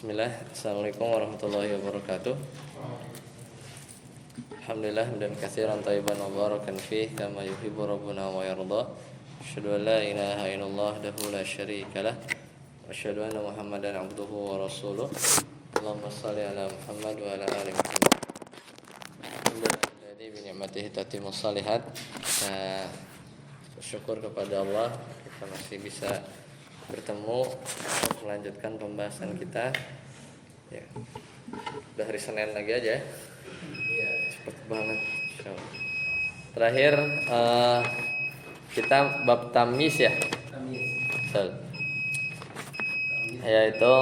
Bismillah, Assalamualaikum warahmatullahi wabarakatuh. Alhamdulillah dan katsiran thayyiban mubarakan fih kama yuhibbu rabbuna wa yarda. Asyhadu an la ilaha illallah wahdahu la syarikalah wa asyhadu anna Muhammadan abduhu wa rasuluh. Allahumma shalli ala Muhammad wa ala ali Muhammad. Alhamdulillah bi ni'matihi tatimmus shalihat. Bersyukur kepada Allah kita masih bisa bertemu melanjutkan pembahasan kita ya. Udah hari Senin lagi aja ya. Cepet banget. Terakhir kita bab tamyiz ya. Betul. Yaitu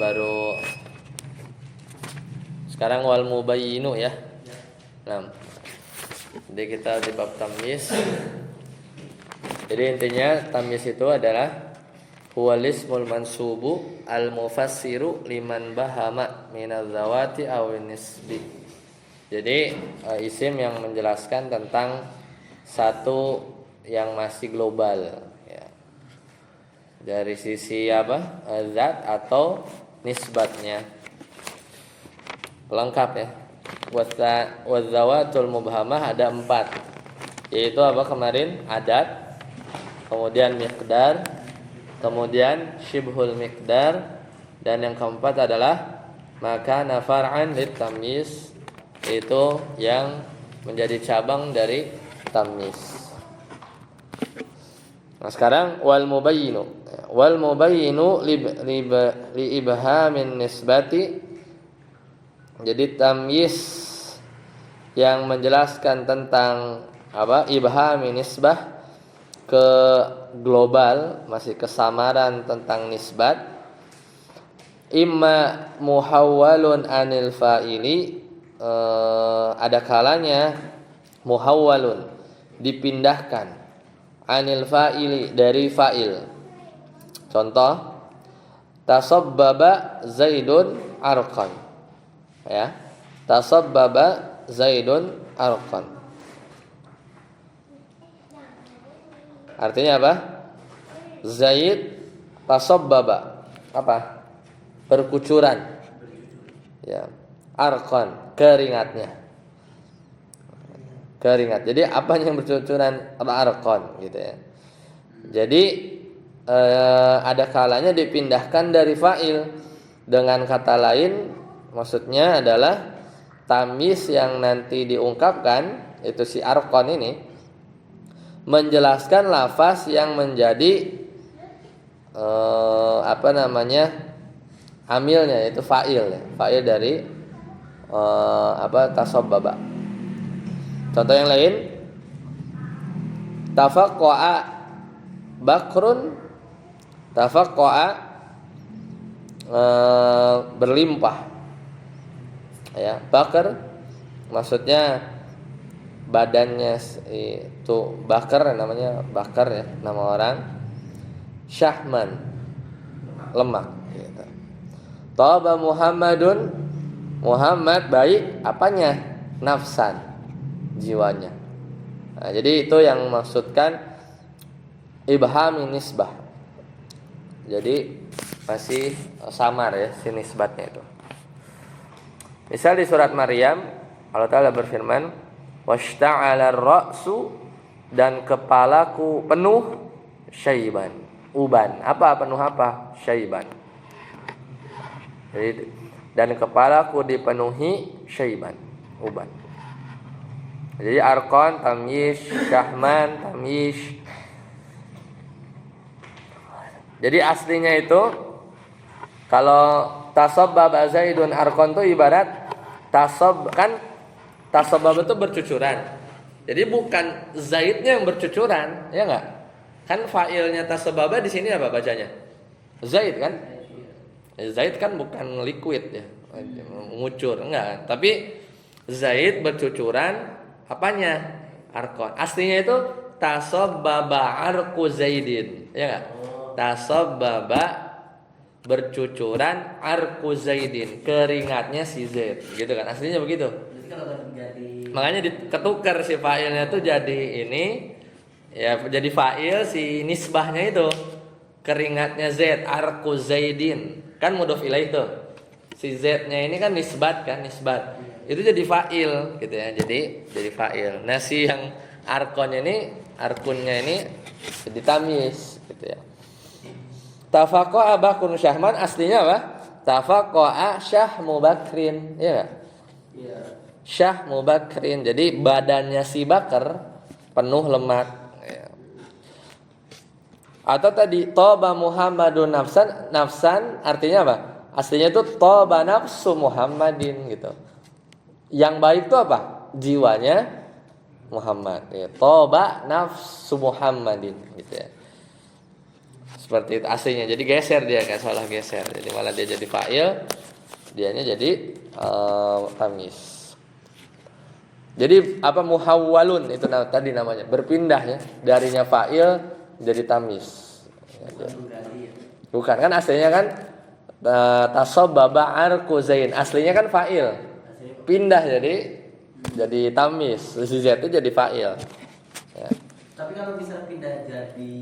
baru sekarang wal mubayyinu ya. Nah. Jadi kita di bab tamyiz. Jadi intinya tamyiz itu adalah huwal ismul mansubu al mufassiru liman bahama minaz zawati aw nisbi. Jadi isim yang menjelaskan tentang satu yang masih global ya. Dari sisi apa? Zat atau nisbatnya. Lengkap ya. Wazawatul mubhamah ada 4. Yaitu apa kemarin? Adat, kemudian miqdar, kemudian syibhul miqdar, dan yang keempat adalah maka nafar'an lit tamyiz, itu yang menjadi cabang dari tamyiz. Nah sekarang wal mubayyinu li ibhamin nisbati. Jadi tamyiz yang menjelaskan tentang apa? Ibhamin nisbah ke global, masih kesamaran tentang nisbat. Imma muhawwalun anil fa'ili, ada kalanya muhawwalun dipindahkan anil fa'ili dari fa'il. Contoh tasabbaba Zaidun arqan ya. Tasabbaba Zaidun arqan. Artinya apa? Zaid tasabbaba apa? Berkucuran. Ya. Arqan, keringatnya. Keringat. Jadi apanya yang bercucuran? Arqan gitu ya. Jadi ada kalanya dipindahkan dari fa'il. Dengan kata lain maksudnya adalah tamyiz yang nanti diungkapkan itu si arqan ini menjelaskan lafaz yang menjadi amilnya, yaitu fa'il ya. Fa'il dari tasabbaba. Contoh yang lain, tafaqqa'a bakrun, tafaqqa'a berlimpah ya. Bakar maksudnya badannya itu bakar, namanya bakar ya, nama orang. Syahman, lemak gitu. Taba Muhammadun, Muhammad baik apanya? Nafsan, jiwanya. Nah, jadi itu yang maksudkan ibham nisbah. Jadi masih samar ya si nisbatnya itu. Misal di surat Maryam Allah Ta'ala berfirman, washta'ala ar-ra'su, dan kepalaku penuh syaiban, uban. Apa penuh apa? Syaiban. Jadi, dan kepalaku dipenuhi syaiban, uban. Jadi arqan, tamyiz, syahman, tamyiz. Jadi aslinya itu kalau tasabbaba Zaidun arqan itu ibarat tasabbab itu bercucuran. Jadi bukan Zaidnya yang bercucuran, ya enggak? Kan fa'ilnya tasabbaba di sini apa bacanya? Zaid kan? Zaid kan bukan liquid ya, mengucur, enggak. Tapi Zaid bercucuran apanya? Arqan. Aslinya itu tasabbaba arqu Zaidin, ya enggak? Tasabbaba bercucuran arqu Zaidin, keringatnya si Zaid, gitu kan? Aslinya begitu. Makanya diketukar si fa'ilnya itu jadi ini ya, jadi fa'il si nisbahnya itu. keringatnya Zaid, arku Zaidin. Kan mudhof ilaih tuh. Si Z-nya ini kan nisbat kan, nisbat. Itu jadi fa'il gitu ya. Jadi fa'il. Nah, si yang arkunnya ini jadi tamis gitu ya. Tafaqa'a Bakrun Syahman aslinya apa? Tafaqa'a Syahmu Bakrin, ya enggak? Iya. Syahmu Bakrin. Jadi badannya si Bakar penuh lemak ya. Atau tadi toba Muhammadun nafsan artinya apa? Aslinya itu toba nafsu Muhammadin gitu. Yang baik itu apa? Jiwanya Muhammad. Ya. Toba nafsu Muhammadin gitu ya. Seperti itu aslinya. Jadi geser dia, nggak salah geser. Jadi malah dia jadi fa'il, dianya jadi tamis. Jadi apa muhawwalun itu tadi namanya, berpindah ya darinya fa'il jadi tamis. Bukan kan aslinya kan tasabbaba arku Zain. Aslinya kan fa'il. Pindah jadi tamis. Si Z itu jadi fa'il. Ya. Tapi kalau bisa pindah jadi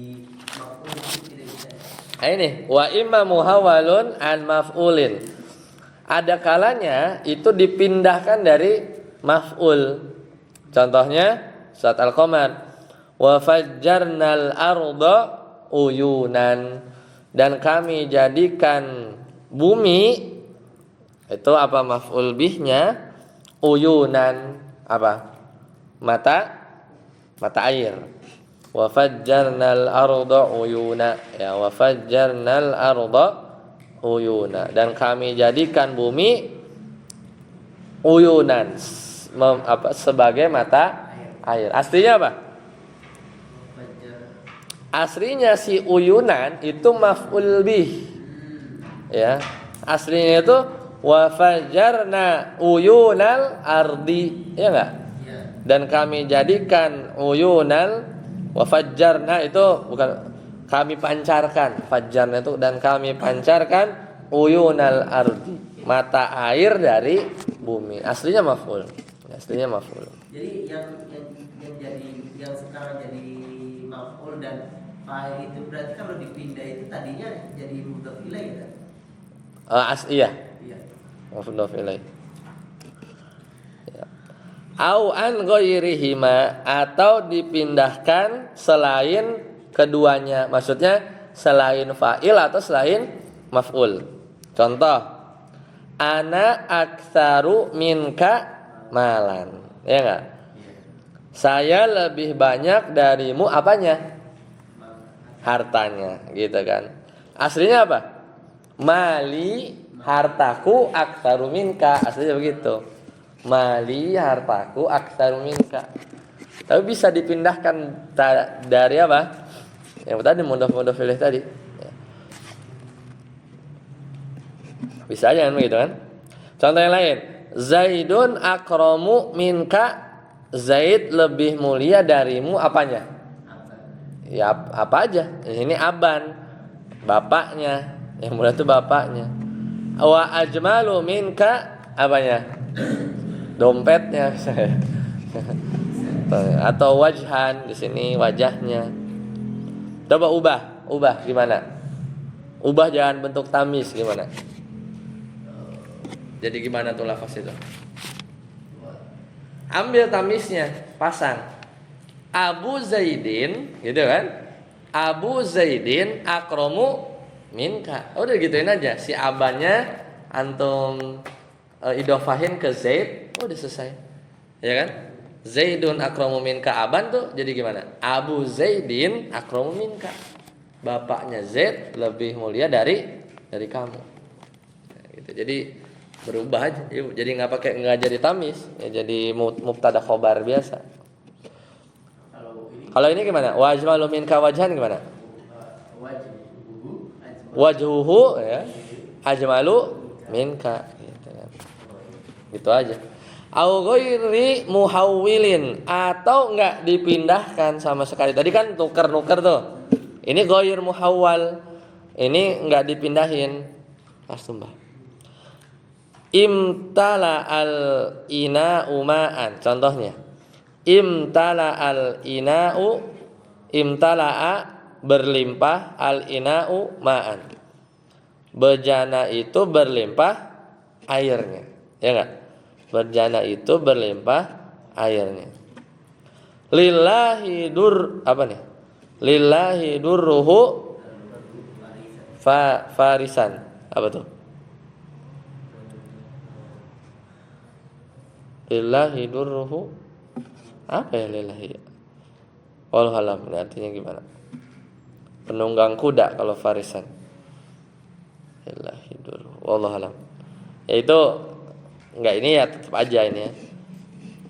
maf'ul itu tidak bisa. Ini wa imma muhawwalun an maf'ulin. Ada kalanya itu dipindahkan dari maf'ul. Contohnya surat Al-Qamar. Wa fajjarnal arda uyunan, dan kami jadikan bumi itu apa maf'ul bihnya uyunan apa mata air. Wa fajjarnal arda uyuna ya wa fajjarnal arda uyuna, dan kami jadikan bumi uyunan sebagai mata air. Aslinya apa? Aslinya si uyunan itu maf'ul bih. Ya. Aslinya itu wa fajjarna uyunal ardi, ya enggak? Dan kami jadikan uyunal wa fajjarna itu bukan kami pancarkan. Fajjarna itu dan kami pancarkan uyunal ardi, mata air dari bumi. Aslinya maf'ul. Aslinya maf'ul. Jadi yang sekarang jadi maf'ul dan fa'il itu berarti kalau dipindah itu tadinya jadi mudhof ilaih kan? Iya. Mudhof ilaih. Ya. Au an ghairihima, atau dipindahkan selain keduanya. Maksudnya selain fa'il atau selain maf'ul. Contoh, ana aktsaru minka malan. Ya enggak? Saya lebih banyak darimu apanya? Hartanya, gitu kan. Aslinya apa? Mali hartaku aktsaru minka. Aslinya begitu. Mali hartaku aktsaru minka. Tapi bisa dipindahkan dari apa? Yang tadi mudhof ilaih tadi. Bisa aja kan begitu kan? Contoh yang lain. Zaidun akramu minka. Zaid lebih mulia darimu apanya? Ya apa aja. Ini aban, bapaknya. Yang mulia itu bapaknya. Wa ajmalu minka apanya? Dompetnya misalnya. Atau wajhan, di sini wajahnya. Coba ubah gimana? Ubah jangan bentuk tamis gimana? Jadi gimana tuh lafaz itu? Ambil tamisnya, pasang. Abu Zaidin, gitu kan? Abu Zaidin akramu minka. Udah gituin aja. Si abannya antum idofahin ke Zaid, udah selesai. Ya kan? Zaidun akramu minka aban tuh jadi gimana? Abu Zaidin akramu minka. Bapaknya Zaid lebih mulia dari kamu. Nah, gitu. Jadi berubah aja. Jadi nggak jadi tamis, ya jadi mubtada khobar biasa. Kalau ini gimana? Wajmalu minka wajhan gimana? Wajhuhu ya. Ajmalu minka gitu kan. Gitu aja. Au ghairi muhawwilin, atau enggak dipindahkan sama sekali. Tadi kan nuker tuh. Ini ghair muhawwal. Ini enggak dipindahin. Astumbah. Imtala al ina'u ma'an. Contohnya. Imtala al ina'u imtala'a berlimpah, al-ina'u ma'an. Bejana itu berlimpah airnya. Ya enggak? Bejana itu berlimpah airnya. Lillahi apa nih? Lillahi durruhu farisan. Apa tuh? Lillahi durruhu apa ya lillahi? Wallahu alam, artinya gimana? Penunggang kuda kalau farisan. Lillahi durruhu. Wallahu alam. Ya itu enggak, ini ya tetap aja ini ya.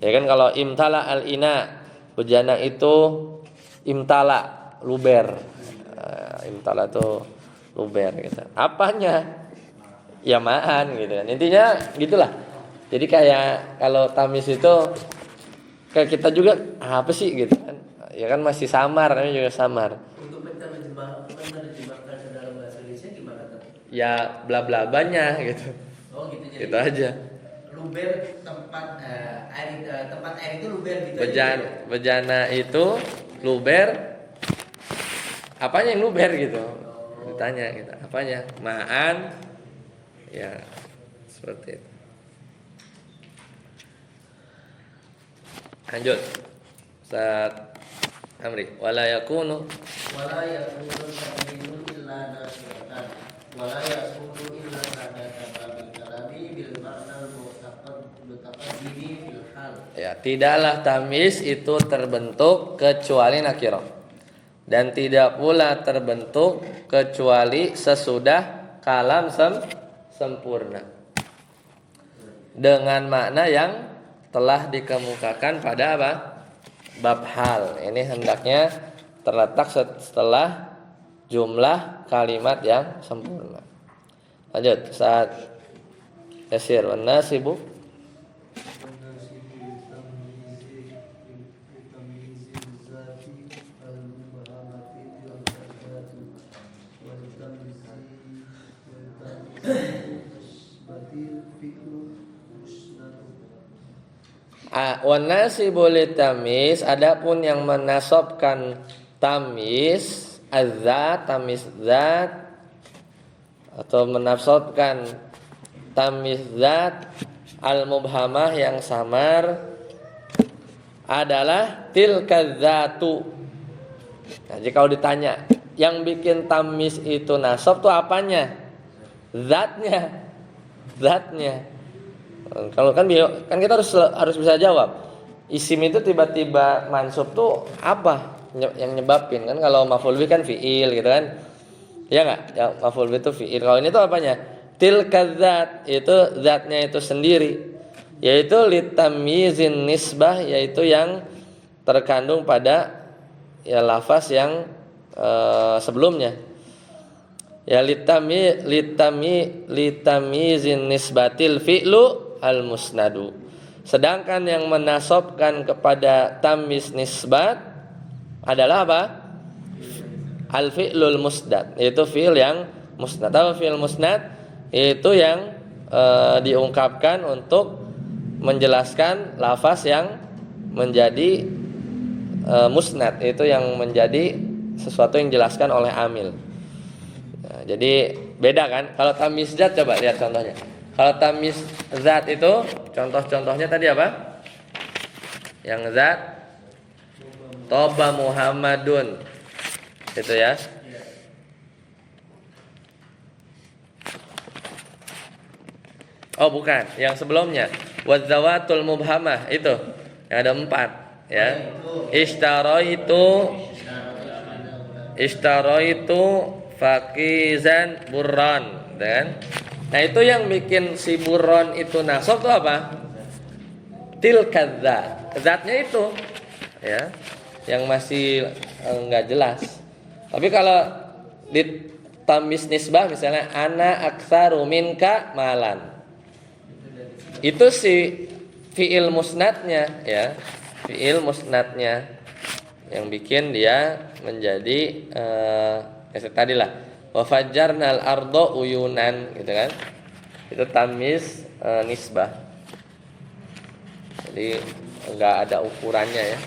Ya kan kalau imtala al-ina, bejana itu imtala, luber. Imtala itu luber gitu. Apanya? Ya ma'an gitu kan. Intinya gitulah. Jadi kayak kalau tamis itu kayak kita juga apa sih gitu kan? Ya kan masih samar, namanya juga samar. Untuk menerjemahkan ke dalam bahasa Indonesia gimana tuh? Ya bla bla banyak gitu. Oh gitu, jadi Gitu aja. luber tempat tempat air itu luber gitu Bejana, aja. bejana itu luber. Apanya yang luber gitu? Ditanya gitu. Apanya? Ma'an. Ya seperti itu. Lanjut. Ustaz Amri, wala yakunu Wala yakunu ta'minun illa nasiratan. Wala yakunu illa sadaqatan bil kalami bil ma'nal mutaqaddimi fil hal. ya, tidaklah tamis itu terbentuk kecuali nakirah. Dan tidak pula terbentuk kecuali sesudah kalam sempurna. Dengan makna yang telah dikemukakan pada apa? Bab hal. Ini hendaknya terletak setelah jumlah kalimat yang sempurna. Lanjut, saat yasir wan nasibu wan nasibu litamis, adapun yang menasobkan tamis azat, tamis zat, atau menafsirkan tamis zat al-mubhamah yang samar adalah tilka zatu. Nah, jika kalau ditanya yang bikin tamis itu nasab tuh apanya? Zatnya. Zatnya. Kalau kan kita harus bisa jawab. Isim itu tiba-tiba mansub tuh apa yang nyebabin? Kan kalau maf'ul bih kan fi'il gitu kan. Ya enggak? Ya, maf'ul bih itu fi'il. Kalau ini tuh apanya? Tilka zat, itu zatnya itu sendiri. Yaitu litamyizin nisbah, yaitu yang terkandung pada ya lafaz yang sebelumnya. Ya litamyizin nisbatil fi'lu al-musnadu. Sedangkan yang menasobkan kepada tamis nisbat adalah apa? Al-fi'lul musnad, yaitu fi'il yang musnad. Atau fi'il musnad itu yang diungkapkan untuk menjelaskan lafaz yang menjadi musnad, itu yang menjadi sesuatu yang dijelaskan oleh amil. Nah, jadi beda kan? Kalau tamis zat coba lihat contohnya. Kalau tamis zat itu contoh-contohnya tadi apa? Yang zat Toba Muhammadun. Itu ya. Oh bukan, yang sebelumnya Wadzawatul mubhamah itu yang ada 4 ya. Ishtaraitu fakizan burran, kan? Nah itu yang bikin si burron itu nasab tuh apa? Tilka zat, zatnya itu ya, yang masih nggak jelas. Tapi kalau di tamis nisbah misalnya ana aktsaru minka malan, itu si fiil musnadnya ya, fiil musnadnya yang bikin dia menjadi tadi lah wa fajjarnal ardo uyunan gitu kan. Itu tamis nisbah. Jadi enggak ada ukurannya ya.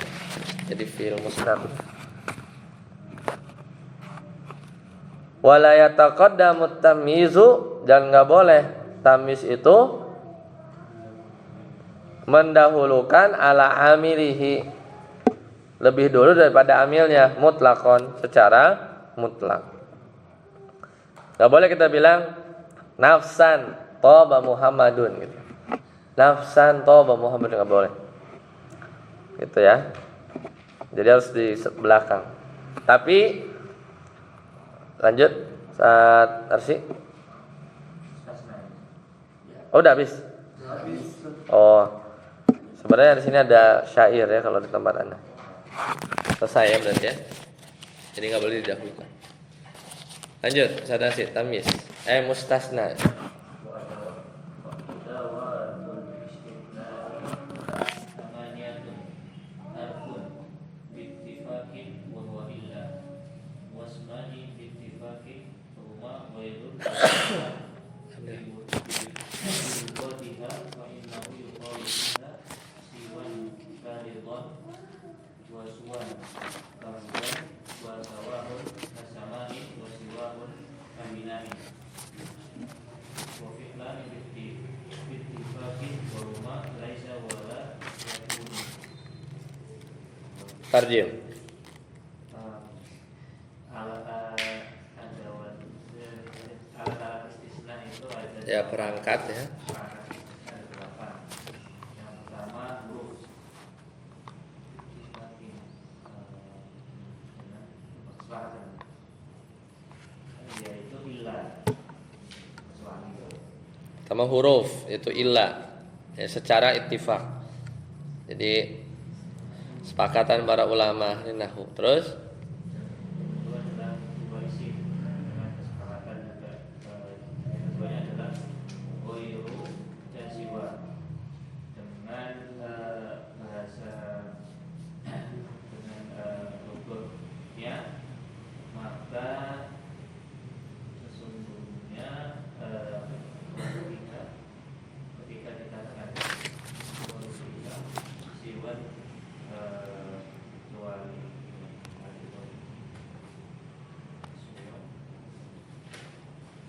Jadi fi'il musnad. Wala yataqaddamu tamyizu, dan enggak boleh tamyiz itu mendahulukan ala amilihi, lebih dulu daripada amilnya, mutlakon, secara mutlak. Enggak boleh kita bilang nafsan toba Muhammadun gitu. Nafsan toba Muhammadun, enggak boleh. Gitu ya. Jadi harus di belakang. Tapi lanjut saat Arsi. Oh, udah habis. Oh. Sebenarnya di sini ada syair ya kalau di tempat Anda. Selesai ya berarti ya. Jadi enggak boleh didahulukan. Lanjut, saat Arsi tamyiz. Mustasna. Tarjim. Ya, perangkat ya. Yang pertama huruf yaitu ilah. Sama huruf itu illa ya, secara ittifaq. Jadi sepakatan para ulama ini nahwu. Terus Kedua adalah dua isim dengan kesepakatan juga. Yang keduanya adalah ghairu dan siwa dengan bahasa dengan lughatnya, maka sesungguhnya ketika dikatakan siwa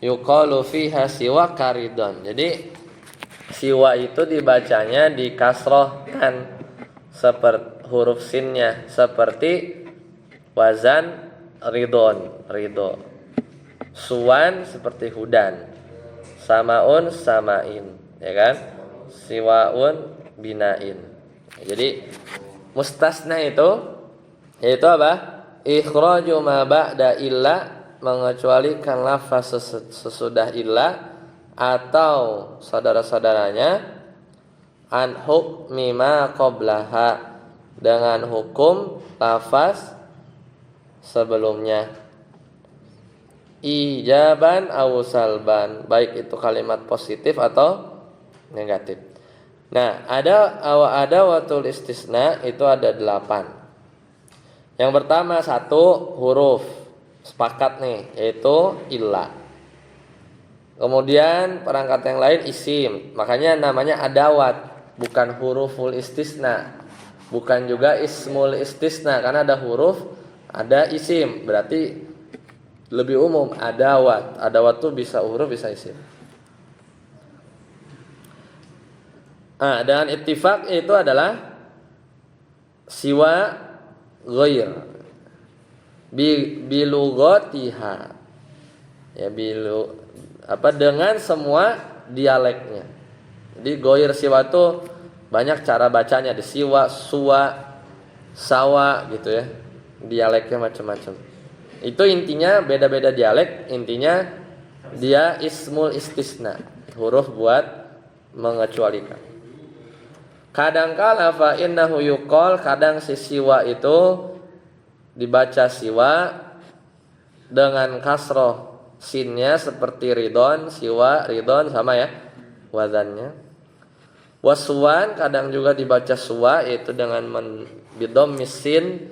yuqalu fiha siwa karidon. Jadi siwa itu dibacanya dikasrohkan seperti huruf sinnya, seperti wazan ridon, ridho. Suwan seperti hudan, samaun samain, ya kan? Siwaun binain. Jadi mustasna itu yaitu apa? Ikhraju ma ba'da illa, mengecualikan lafaz sesudah illa atau saudara-saudaranya, an hukmi ma qablaha, dengan hukum lafaz sebelumnya, ijaban aw salban, baik itu kalimat positif atau negatif. Nah, ada watul istisna itu ada 8. Yang pertama 1 huruf, sepakat nih, yaitu illa. Kemudian perangkat yang lain isim, makanya namanya adawat, bukan huruful istisna, bukan juga ismul istisna, karena ada huruf, ada isim, berarti lebih umum adawat. Adawat tuh bisa huruf bisa isim. Nah, dengan ittifaq itu adalah siwa ghair bilughatiha, ya dengan semua dialeknya. Jadi ghair siwa itu banyak cara bacanya, di siwa, suwa, sawa gitu ya. Dialeknya macam-macam. Itu intinya beda-beda dialek, intinya dia ismul istisna, huruf buat mengecualikan. Kadangkala fa innahu yuqal, kadang si siwa itu dibaca siwa dengan kasroh sinnya seperti ridon, siwa, ridon sama ya wazannya. Waswan kadang juga dibaca suwa, yaitu dengan bidom misin,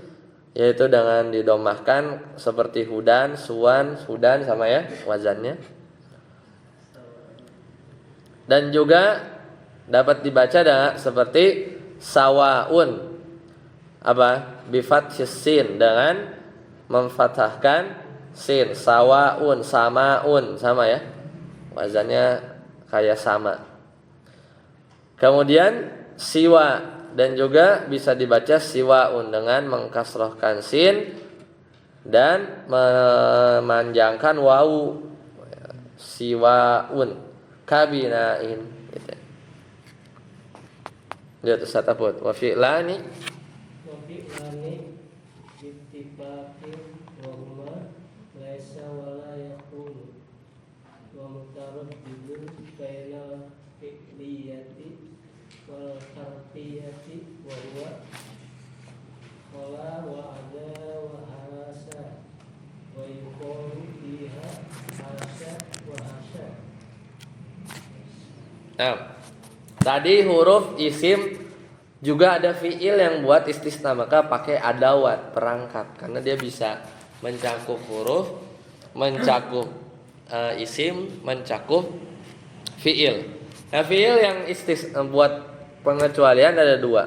yaitu dengan didomahkan seperti hudan, suwan, hudan sama ya wazannya. Dan juga dapat dibaca seperti sawaun, apa? Bifat sin, dengan memfathahkan sin, sawaun, samaun, sama ya. Wazannya kayak sama. Kemudian siwa, dan juga bisa dibaca siwaun dengan mengkasrohkan sin dan memanjangkan wawu. Siwaun kabinain gitu. Lihat Ustaz Abud, wa fi'lani bittifaqin wa huma laisa wa la yakunu wa mutaraddidun bainal fi'liyati wal harfiyati wa huwa qala wa ada wa harasa wa yuqalu fiha hasya wa hasya. Nah, tadi huruf isim juga ada fiil yang buat istisna, maka pakai adawat perangkat karena dia bisa mencakup huruf, mencakup isim, mencakup fiil. Nah, fiil yang buat pengecualian ada dua.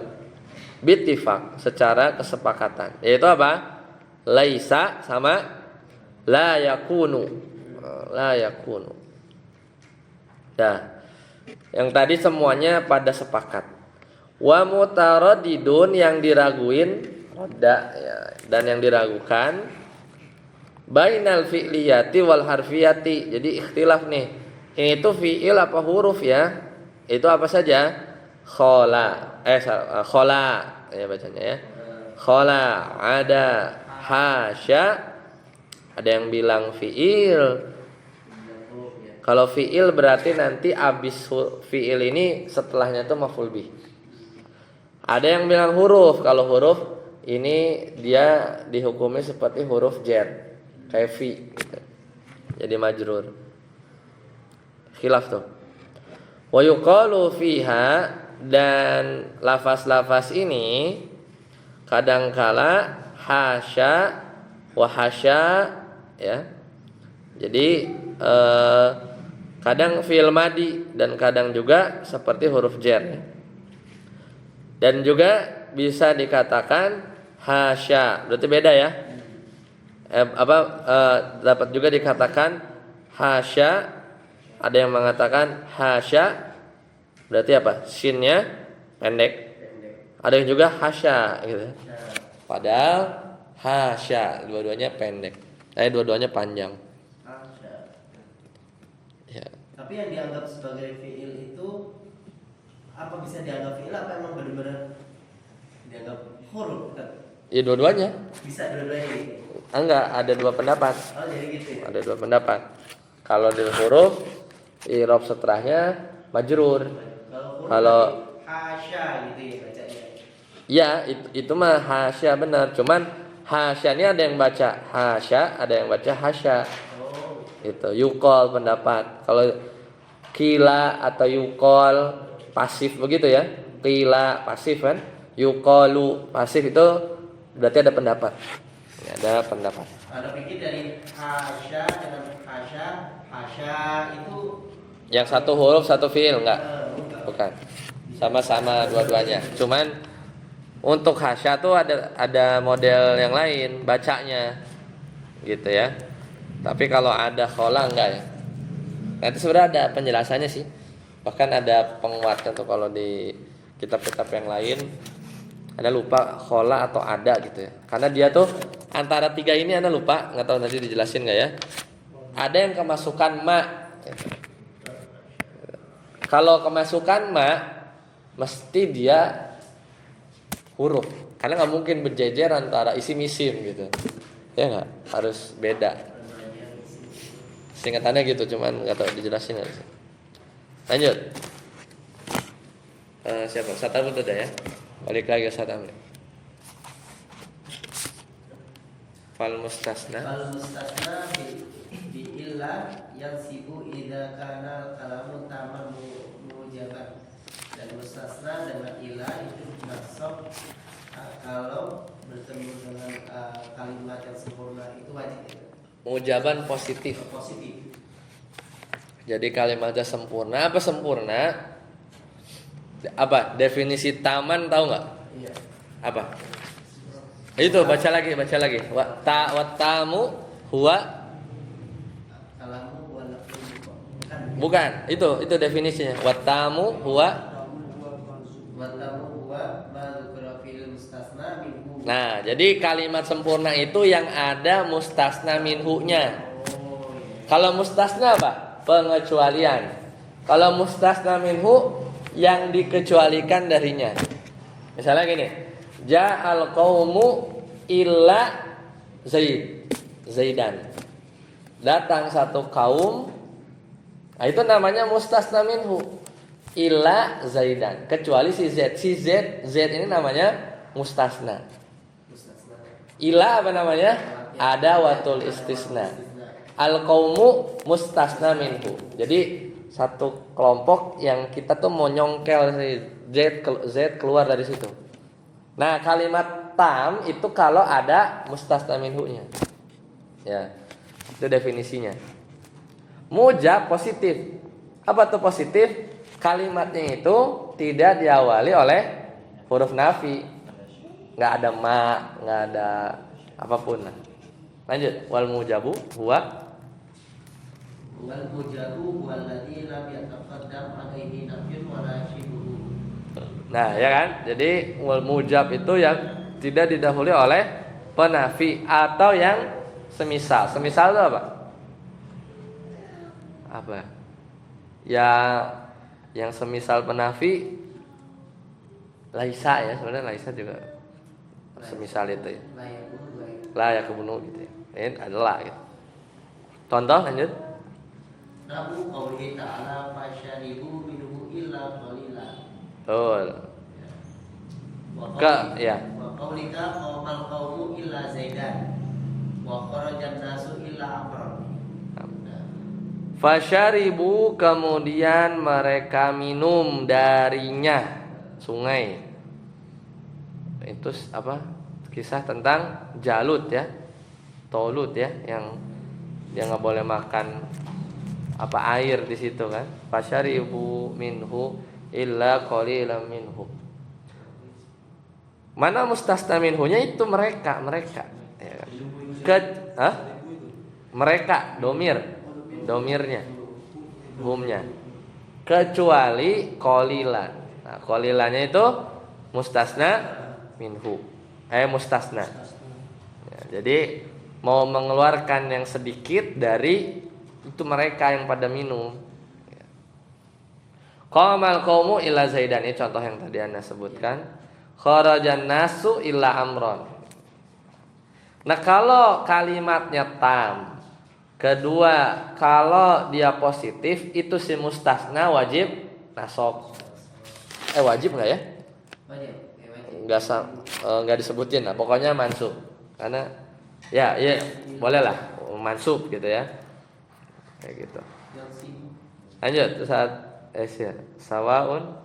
Bittifaq, secara kesepakatan. Yaitu apa? Laisa sama la yakunu. La yakunu. Nah, yang tadi semuanya pada sepakat. Wa mutaraddidun, yang diraguin roda ya, dan yang diragukan bainal fi'liyati wal harfiyati. Jadi ikhtilaf nih. Ini itu fi'il apa huruf ya? Itu apa saja? Khola ya bacanya ya. Khola, ada, hasya. Ada yang bilang fi'il. Kalau fi'il berarti nanti abis fi'il ini setelahnya itu maf'ul bih. Ada yang bilang huruf. Kalau huruf ini dia dihukumi seperti huruf jar, kayak fi gitu. Jadi majrur. Khilaf tuh. Wa yuqalu fiha, dan lafaz-lafaz ini kadangkala hasya wa hasya ya. Jadi kadang fi'il madi dan kadang juga seperti huruf jar ya. Dan juga bisa dikatakan hasya, berarti beda ya. Dapat juga dikatakan hasya. Ada yang mengatakan hasya berarti apa? Shinnya pendek. Ada yang juga hasya gitu. Padahal hasya dua-duanya pendek. Dua-duanya panjang. Ya. Tapi yang dianggap sebagai fi'il itu apa bisa dianggap fi'il, apa emang benar-benar dianggap huruf? Ya dua-duanya. Bisa dua-duanya gitu. Enggak, ada dua pendapat. Oh jadi gitu ya. Ada dua pendapat. Kalau di huruf i'rab setelahnya majrur. Kalau hasya gitu ya bacanya. ya itu mah hasya benar. Cuman hasya ini ada yang baca hasya, ada yang baca hasya. Oh. Itu yuqal pendapat. Kalau qila atau yuqal pasif begitu ya. Qila pasif kan, yuqalu pasif, itu berarti ada pendapat. Ya, ada pendapat. Ada pikir dari hasya dengan hasya itu Yang satu huruf satu fiil enggak? enggak. Bukan. Sama-sama dua-duanya. Cuman untuk hasya tuh ada model yang lain bacanya. Gitu ya. Tapi kalau ada khola enggak ya. Nanti sebenarnya ada penjelasannya sih. Bahkan ada penguatnya tuh kalau di kitab-kitab yang lain. Ada lupa khola atau ada gitu ya. Karena dia tuh antara tiga ini Anda lupa, enggak tahu nanti dijelasin enggak ya. Ada yang kemasukan ma. Kalau kemasukan ma mesti dia huruf. Karena enggak mungkin berjejer antara isim-isim gitu. Ya enggak? Harus beda. Singkatannya gitu, cuman enggak tahu dijelasin enggak sih. Lanjut. Siapa? Satam udah ya. Balik lagi ke Satam. Fal mustasna. Fal mustasna bi illa yansibu idza kana kalamu tamam mujaban. Dan mustasna dengan illa itu nasab kalau bertemu dengan kalimat yang sempurna itu wajib ya? Mujaban positif. Positif. Jadi kalimatnya sempurna. Apa sempurna? Apa definisi taman tahu nggak? Iya. Apa? Itu baca lagi. Wa tamu huwa kalamu wal bukan, itu definisinya. Watamu huwa. watamu huwa ma dzukira fil mustasna minhu. Nah, jadi kalimat sempurna itu yang ada mustasna minhu-nya. Kalau mustasna apa? Pengecualian. Kalau mustasna minhu yang dikecualikan darinya. Misalnya gini, ja'al qaumu illa Zaidan. Datang satu kaum, nah itu namanya mustasna minhu. Illa Zaidan, kecuali si Z. Si Z ini namanya mustasna. Ila apa namanya? Ada watul istisna. Al qaumu mustasna minhu. Jadi satu kelompok yang kita tuh mau nyongkel si Z keluar dari situ. Nah, kalimat tam itu kalau ada mustasna minhu-nya. Ya. Itu definisinya. Mujab positif. Apa tuh positif? Kalimatnya itu tidak diawali oleh huruf nafi. Nggak ada ma, nggak ada apapun lah. Lanjut, wal mujabu huwa wal mujabu walladzi lam yataqaddam alaihi nafyun wa la shibuhu. Nah, ya kan? Jadi wal mujab itu yang tidak didahului oleh penafi atau yang semisal. Semisal itu apa? Apa? Ya, yang semisal penafi laisa ya, sebenarnya laisa juga semisal itu ya. La ya kebunuh gitu ya. Ini adalah gitu. Contoh lanjut. Nabu qaulihi ta'ala fasyaribu minhu illa qalila. Betul. Ya. Wa qaulika qaumal qaumu illa Zaidan. Wa kharajan nasu illa Amr. Fasyaribu kemudian mereka minum darinya sungai. Itu apa? Kisah tentang Jalut ya. Tolut ya yang dia nggak boleh makan apa air di situ kan. Fasyaribu minhu illa qalilan minhu. Mana mustasna minhunya itu mereka ya kan? Mereka domirnya humnya kecuali qalilan. Nah, qalilannya itu mustasna minhu. Mustasna. Ya, jadi mau mengeluarkan yang sedikit dari itu mereka yang pada minum. Qamal qaumu illa Zaidan, ini contoh yang tadi Anda sebutkan. Kharajan nasu illa Amron. Nah, kalau kalimatnya tam, kedua kalau dia positif itu si mustasna wajib nasab. Wajib enggak ya? Enggak disebutin lah, pokoknya mansub. Karena ya bolehlah mansub gitu ya. Kayak gitu. Lanjut saat sawaun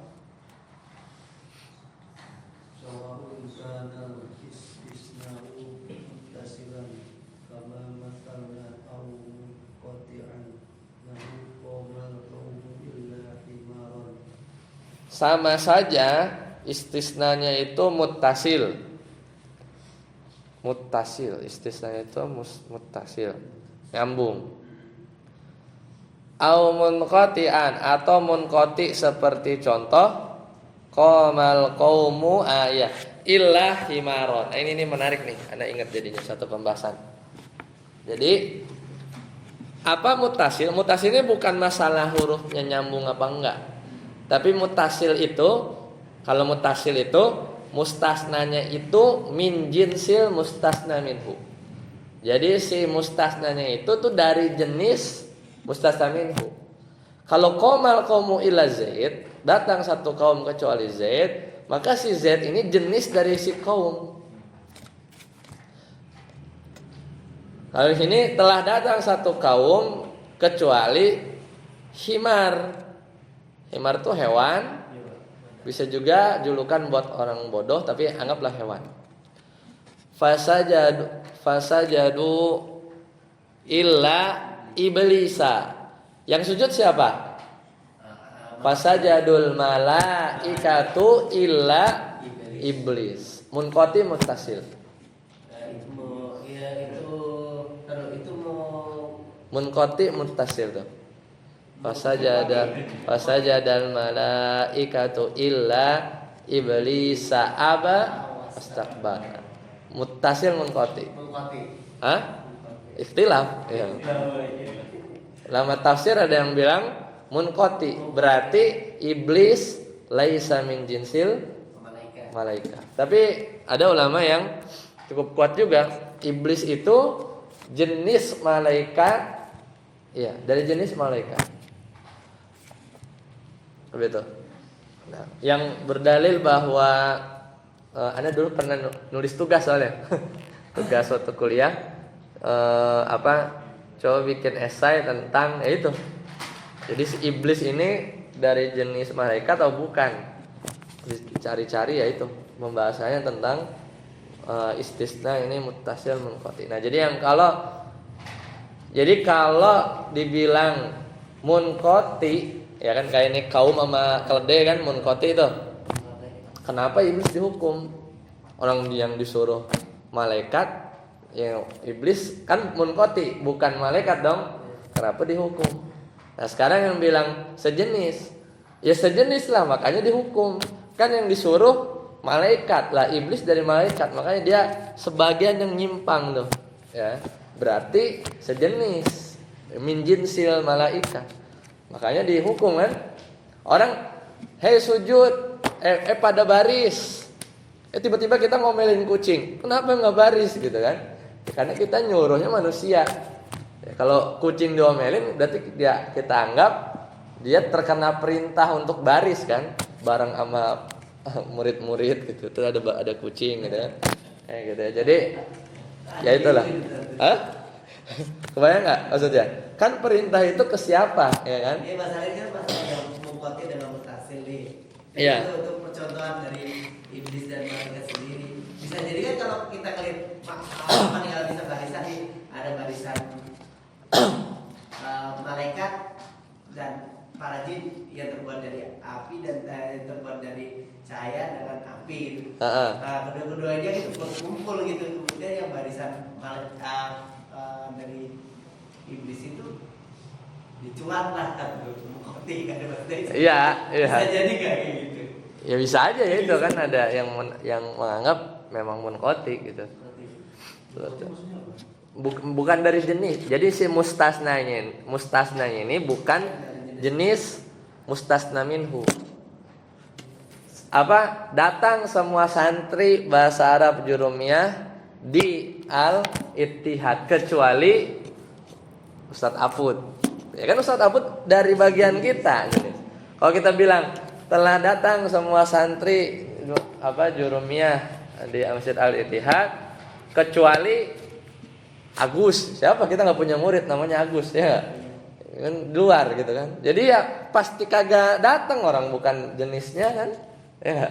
kana istisna'u muttasilan kama masalna aw qati'an lahu qamal qaumu illa himaran. sama saja istisnanya itu muttasil. Istisnanya itu muttasil, nyambung. Au munqati'an atau munqati seperti contoh qamal qaumu ayah illa himaron. Ini menarik nih, Anda ingat jadinya satu pembahasan. Jadi apa mutasil? Mutasil ini bukan masalah hurufnya nyambung apa enggak. Tapi mutasil itu, kalau mutasil itu mustasnanya itu min jinsil mustasna minhu. Jadi si mustasnanya itu tuh dari jenis mustasna minhu. Kalau qamal qaumu illa Zaid, datang satu kaum kecuali Zaid, maka si Z ini jenis dari si kaum. Kalau di sini telah datang satu kaum kecuali himar. Himar itu hewan, bisa juga julukan buat orang bodoh, tapi anggaplah hewan. Fasajadu illa iblisa. Yang sujud siapa? Fasajadul malaikatu illa iblis. Munqati muttasil. Kalau itu Munqati muttasil tuh. Fasajadal malaikatu illa iblisa aba astakbara. Muttasil munqati. Mengkoti. Hah? Ikhtilaf. Ya. Lama tafsir ada yang bilang munqati berarti iblis laisa min jinsil Malaikat. malaikat. Tapi ada ulama yang cukup kuat juga, iblis itu jenis malaikat, ya dari jenis malaikat. Begitu. Nah, yang berdalil bahwa Anda dulu pernah nulis tugas soalnya, tugas waktu kuliah, coba bikin esai tentang itu. Jadi si iblis ini dari jenis malaikat atau bukan? Dicari-cari ya itu pembahasannya tentang istisna ini muttasil munqati. Nah, jadi kalau dibilang munqati, ya kan kayak ini kaum sama keledai kan munqati itu. Kenapa iblis dihukum? Orang yang disuruh malaikat, ya iblis kan munqati, bukan malaikat dong. Kenapa dihukum? Nah, sekarang yang bilang sejenis, ya sejenis lah makanya dihukum. Kan yang disuruh malaikat lah, iblis dari malaikat, makanya dia sebagian yang nyimpang tuh, ya berarti sejenis min jinsil malaikat, makanya dihukum kan. Orang hei sujud, pada baris, tiba-tiba kita ngomelin kucing, kenapa nggak baris gitu kan? Ya, karena kita nyuruhnya manusia. Ya, kalau kucing diomelin berarti kita anggap dia terkena perintah untuk baris kan, bareng sama murid-murid gitu. Terus ada kucing gitu ya. Kayak gitu ya. Jadi ya itulah. Hah? Kebayang enggak maksudnya? Kan perintah itu ke siapa, ya kan? Ini masalahnya kan masalah yang mengkoti dengan mutasil nih. Iya. Itu untuk percontohan dari iblis dan malaikat sendiri. Bisa jadi kan kalau kita lihat tinggal bisa barisan nih, ada barisan malaikat dan para jin yang terbuat dari api dan yang terbuat dari cahaya dengan api gitu. Nah, kedua-duanya itu berkumpul gitu. Kemudian yang barisan dari iblis itu dicuan lah mengkoti kan Iya. Bisa jadi kayak gitu. Ya bisa aja ya, itu kan ada yang menganggap memang munqati gitu. Bukan dari jenis. Jadi si mustasnanya ini bukan jenis mustasna minhu. Datang semua santri bahasa Arab Jurumiyah di Al-Ittihad kecuali Ustadz Afud. Ya kan Ustadz Afud dari bagian kita gitu. Kalau kita bilang telah datang semua santri Jurumiyah di Masjid Al-Ittihad kecuali Agus. Siapa? Kita nggak punya murid namanya Agus ya. Kan luar gitu kan. Jadi ya pasti kagak datang, orang bukan jenisnya kan. Ya.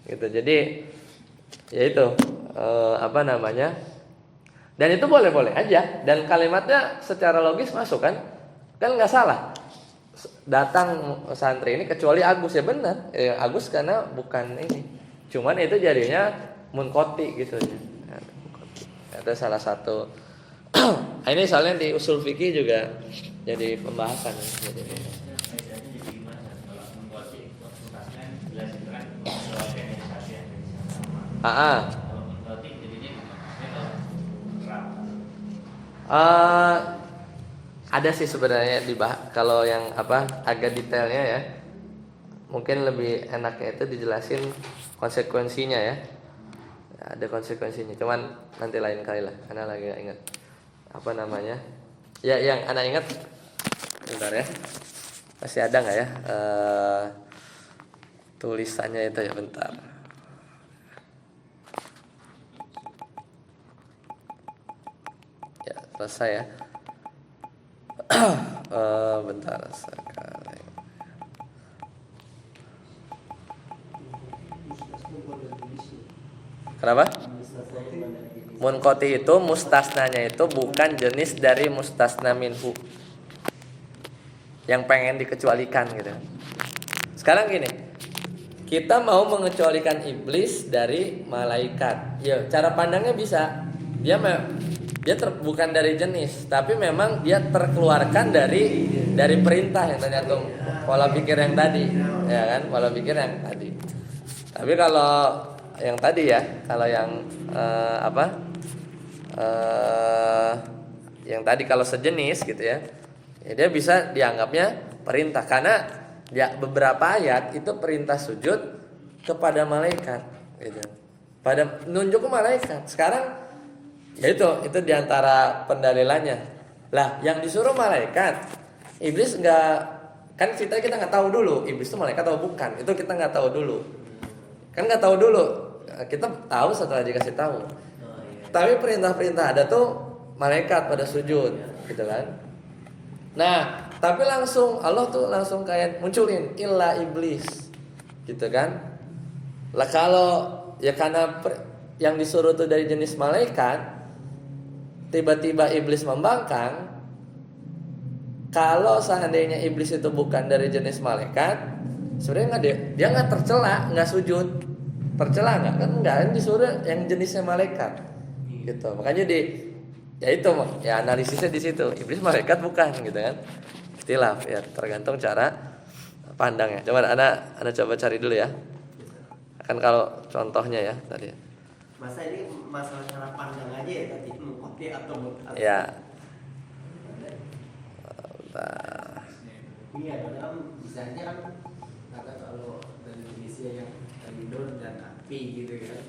Gitu. Jadi ya itu dan itu boleh-boleh aja, dan kalimatnya secara logis masuk kan nggak salah. Datang santri ini kecuali Agus, ya benar. Agus karena bukan ini. Cuman itu jadinya munqati gitu ya. Itu salah satu. Ini soalnya di usul fikih juga jadi pembahasan. Jadi gimana kalau mengkoti maksudnya jelas itu kan organisasi yang sama. Kalau mengkoti jadinya ada sih sebenarnya kalau yang agak detailnya ya, mungkin lebih enaknya itu dijelasin konsekuensinya ya. Ada konsekuensinya, cuman nanti lain kali lah, karena lagi gak ingat ya, yang anak ingat bentar ya, masih ada nggak ya tulisannya itu ya, bentar. Ya selesai ya. Bentar sekali. Kenapa? Munqati itu mustasnanya itu bukan jenis dari mustasna minhu yang pengen dikecualikan gitu. Sekarang gini, kita mau mengecualikan iblis dari malaikat. Ya, cara pandangnya bisa. Dia bukan dari jenis, tapi memang dia terkeluarkan dari perintah yang tergantung pola pikir yang tadi, ya kan? Pola pikir yang tadi. Tapi kalau yang tadi ya, kalau yang yang tadi kalau sejenis gitu ya, ya dia bisa dianggapnya perintah karena ya beberapa ayat itu perintah sujud kepada malaikat, gitu. Pada nunjuk ke malaikat. Sekarang ya itu diantara pendalilannya. Lah, yang disuruh malaikat, iblis nggak, kan kita nggak tahu dulu iblis itu malaikat atau bukan. Itu kita nggak tahu dulu. Kan nggak tahu dulu. Kita tahu setelah dikasih tahu. Tapi perintah-perintah ada tuh malaikat pada sujud, gitu kan. Nah, tapi langsung Allah tuh langsung kayak munculin illa iblis, gitu kan. Lah kalau ya karena yang disuruh tuh dari jenis malaikat, tiba-tiba iblis membangkang. Kalau seandainya iblis itu bukan dari jenis malaikat, sebenarnya dia nggak tercela, nggak sujud, tercela nggak kan nggak disuruh yang jenisnya malaikat, gitu. Makanya ya analisisnya di situ, iblis malaikat bukan, gitu kan. Ikhtilaf ya, tergantung cara pandangnya. Coba anda coba cari dulu ya. Kan kalau contohnya ya tadi. Masa ini masalah cara pandang aja ya tadi mengkoti atau ya. Iya, kan bisa aja kan kata kalau dari Indonesia yang Ridon dan api gitu ya.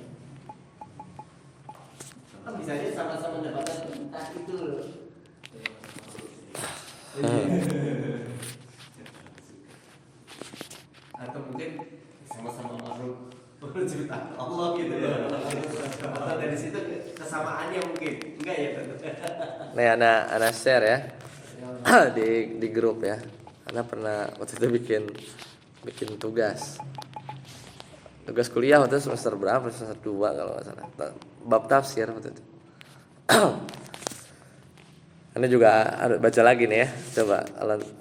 Kan bisa aja sama-sama mendapatkan perintah itu loh. Atau mungkin sama-sama makhluk penciptaan Allah gitu ya. Atau dari situ kesamaannya mungkin enggak ya? Nih anak share ya di grup ya. Anak pernah waktu itu bikin tugas kuliah waktu itu semester berapa, semester 2 kalau nggak salah, bab tafsir waktu itu. Anda juga baca lagi nih ya, coba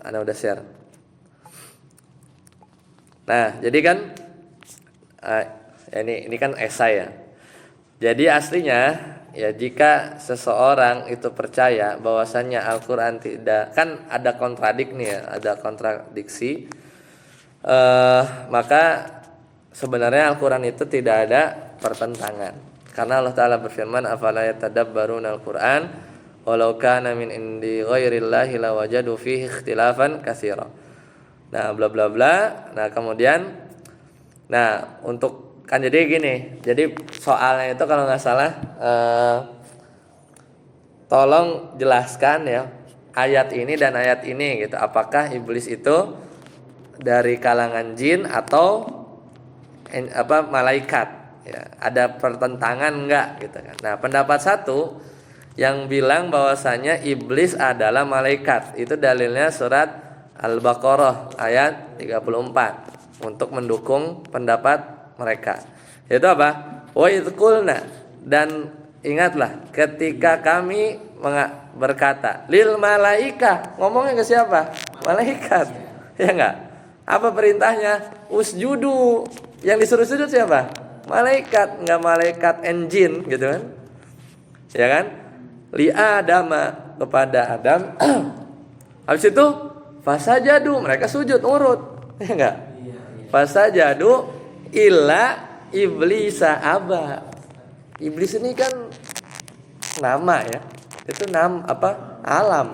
Anda udah share. Nah jadi kan ini kan esai ya. Jadi aslinya ya jika seseorang itu percaya bahwasannya Al-Quran tidak, kan ada kontradik nih ya, ada kontradiksi, maka sebenarnya Al-Quran itu tidak ada pertentangan. Karena Allah Ta'ala berfirman, afala yatadabbaruna Al-Quran walau kana min indi ghairillahi lawajadu fihi ikhtilafan katsira. Nah bla bla bla. Nah kemudian untuk kan jadi gini, jadi soalnya itu kalau nggak salah, tolong jelaskan ya ayat ini dan ayat ini gitu. Apakah iblis itu dari kalangan jin atau malaikat? Ya, ada pertentangan nggak gitu kan? Nah pendapat satu yang bilang bahwasanya iblis adalah malaikat, itu dalilnya surat Al-Baqarah ayat 34 untuk mendukung pendapat mereka. Itu apa? Wa idz qulna, dan ingatlah ketika kami berkata lil malaika, ngomongnya ke siapa? Malaikat. Ya enggak? Apa perintahnya? Usjudu. Yang disuruh sujud siapa? Malaikat, enggak malaikat and jin gitu kan? Ya kan? Li Adama, kepada Adam. Habis itu fasajadu, mereka sujud urut. Ya enggak? Fasajadu illa iblisa aba. Iblis ini kan nama ya. Itu alam.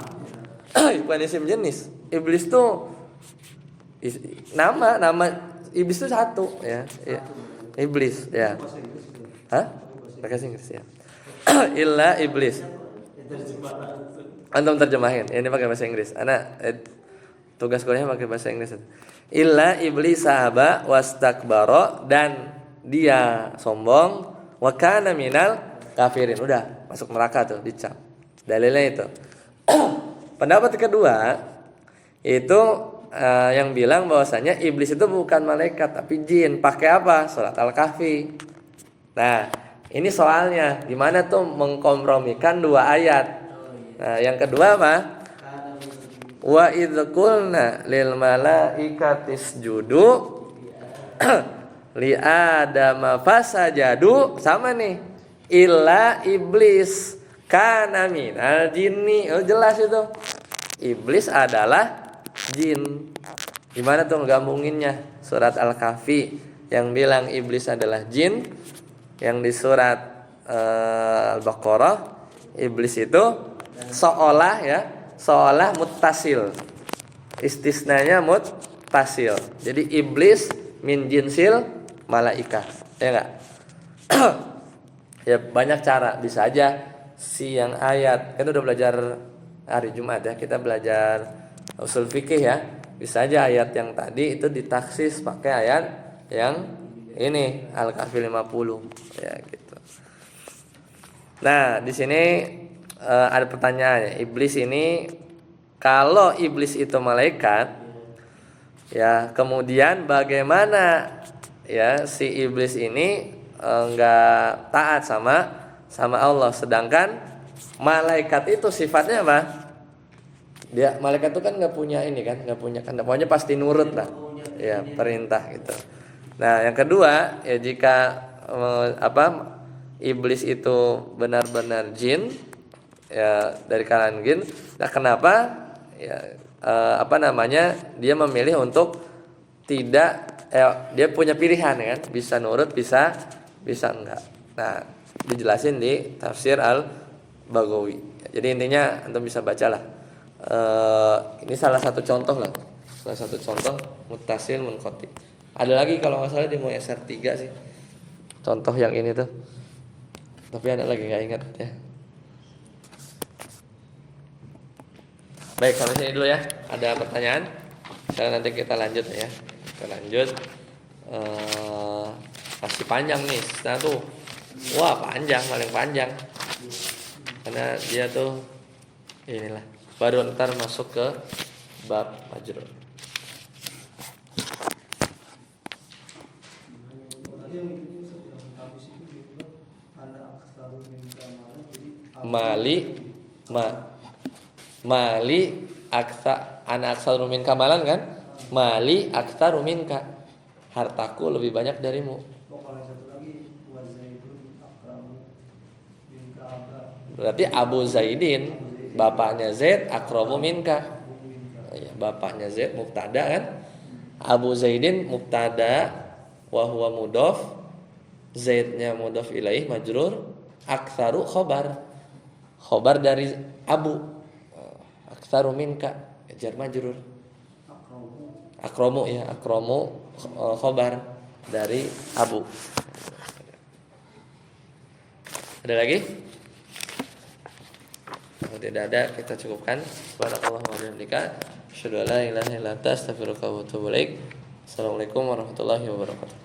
Bukan isim jenis. Iblis tuh nama iblis itu satu ya. Iblis ya. Hah? Pakai bahasa Inggris ya. Illa iblis. Antum terjemahin. Ini pakai bahasa Inggris. Anak tugas kuliahnya pakai bahasa Inggris. Illa iblis aba wastakbara, dan dia sombong, wa kana minal kafirin. Udah masuk neraka tuh, dicap. Dalilnya itu. Pendapat kedua itu yang bilang bahwasanya iblis itu bukan malaikat tapi jin. Pakai apa? Surat Al-Kahfi. Nah, ini soalnya gimana tuh mengkompromikan dua ayat. Nah, yang kedua apa? Wa idz qulna lil malaikati isjudu li adama fasajadu, sama nih, illa iblis Kana minal jinni. Oh jelas itu. Iblis adalah jin. Gimana tuh ngegabunginnya? Surat Al-Kahfi yang bilang iblis adalah jin, yang di surat Al-Baqarah iblis itu seolah muttasil. Istisnanya muttasil. Jadi iblis min jinsil malaika. Ya enggak? Ya banyak cara, bisa aja siang ayat. Kita udah belajar hari Jumat ya, kita belajar usul fikih ya. Bisa aja ayat yang tadi itu ditaksis pakai ayat yang ini Al-Kahfi 50 ya gitu. Nah, di sini ada pertanyaan. Iblis ini, kalau iblis itu malaikat ya, kemudian bagaimana ya si iblis ini enggak taat sama Allah, sedangkan malaikat itu sifatnya apa? Dia malaikat itu kan nggak punya ini kan, nggak punya pokoknya pasti nurut lah, ya perintah gitu. Nah yang kedua ya, jika iblis itu benar-benar jin ya, dari kalangan jin, nah kenapa ya dia memilih untuk tidak dia punya pilihan kan, bisa nurut bisa enggak. Nah dijelasin di tafsir Al-Baghawi. Jadi intinya antum bisa bacalah. Ini salah satu contoh muttasil munqati. Ada lagi kalau nggak salah di Muyassar 3 sih contoh yang ini tuh, tapi ada lagi nggak ingat ya. Baik, sampai sini dulu ya. Ada pertanyaan? Sekarang nanti kita lanjut ya. Kita lanjut. Masih panjang nih. Nah tuh, wah panjang, paling panjang. Karena dia tuh inilah. Baru ntar masuk ke bab majrur. Mali aksa anak aksaru min kamalan kan? Mali aksaru minka. Hartaku lebih banyak darimu. Berarti Abu Zaidin bapaknya Zaid akramu minka. Ya, bapaknya Zaid mubtada kan? Abu Zaidin mubtada wa huwa mudhaf, Zaidnya mudhaf ilaih majrur, aktsaru khobar dari Abu, aktsaru minka jar majrur, akramu khobar dari Abu. Ada lagi? Kalau tidak ada, kita cukupkan. Subhanallah wa bihamdika, asyhadu an la ilaha illa anta, astaghfiruka wa atubu ilaik. Assalamualaikum warahmatullahi wabarakatuh.